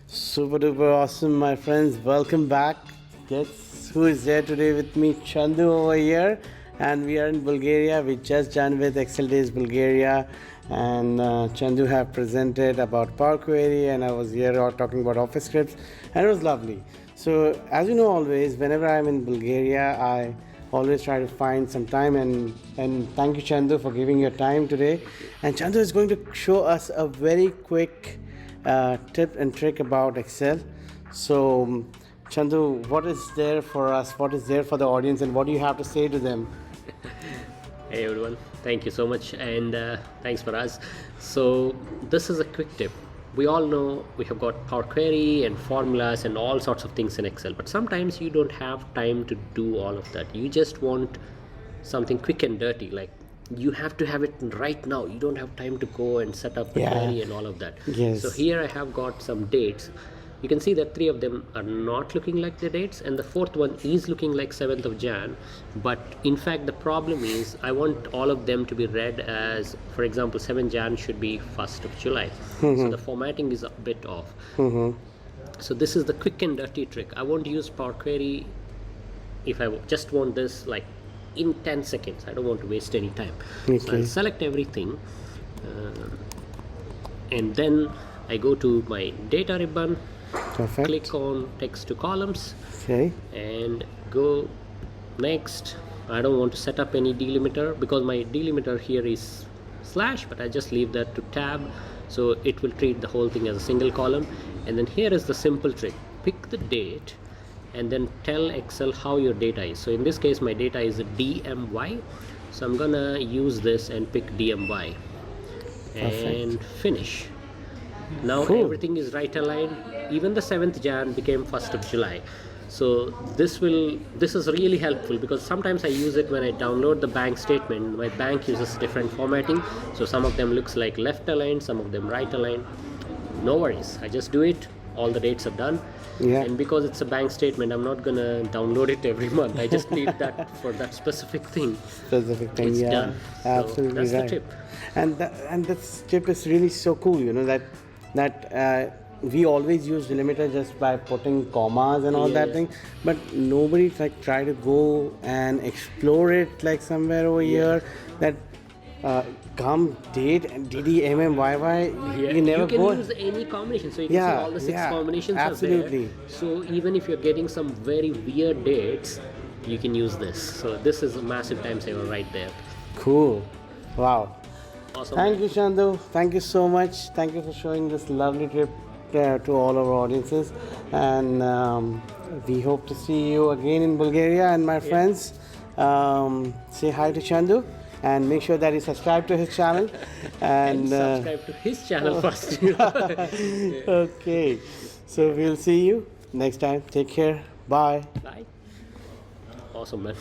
Super duper awesome, my friends. Welcome back. Guess who is there today with me? Chandu over here. And we are in Bulgaria. We just done with Excel Days Bulgaria. And Chandu have presented about Power Query, and I was here talking about Office scripts. And it was lovely. So, as you know, always, whenever I'm in Bulgaria, I always try to find some time, and thank you, Chandu, for giving your time today. And Chandu is going to show us a very quick tip and trick about Excel. So, Chandu, what is there for us? What is there for the audience, and what do you have to say to them? Hey everyone, thank you so much, and thanks Faraz. So this is a quick tip. We all know we have got Power Query and formulas and all sorts of things in Excel, but sometimes you don't have time to do all of that. You just want something quick and dirty, like you have to have it right now. You don't have time to go and set up the query and all of that. Yes. So here I have got some dates. You can see that 3 of them are not looking like the dates, and the 4th one is looking like 7th of Jan. But in fact, the problem is I want all of them to be read as, for example, 7th Jan should be 1st of July. So the formatting is a bit off. So this is the quick and dirty trick. I won't use Power Query if I just want this like in 10 seconds. I don't want to waste any time. So I'll select everything, and then I go to my data ribbon. Perfect. Click on text to columns. Okay. And go next. I don't want to set up any delimiter because my delimiter here is slash, but I just leave that to tab, so it will treat the whole thing as a single column. And then here is the simple trick. Pick the date and then tell Excel how your data is. So in this case my data is a DMY, so I'm gonna use this and pick DMY. And finish. Now everything is right aligned. Even the 7th Jan became 1st of July. So this is really helpful because sometimes I use it when I download the bank statement. My bank uses different formatting, so some of them looks like left aligned, some of them right aligned. No worries, I just do it. All the dates are done. And because it's a bank statement, I'm not gonna download it every month. I just need that for that specific thing. It's done. Absolutely, so that's right. the tip. And this tip is really so cool, you know, that we always use delimiter just by putting commas and all that thing, but nobody like try to go and explore it like somewhere over here that come date and DDMMYY. You can use any combination, so you can see all the 6 combinations are there. So even if you're getting some very weird dates, you can use this. So this is a massive time saver right there. Cool. Wow. Awesome. Thank you, Chandu. Thank you so much. Thank you for showing this lovely trip to all our audiences. And we hope to see you again in Bulgaria. And my friends, say hi to Chandu and make sure that you subscribe to his channel. And subscribe to his channel first. Okay. So we'll see you next time. Take care. Bye. Bye. Awesome, man.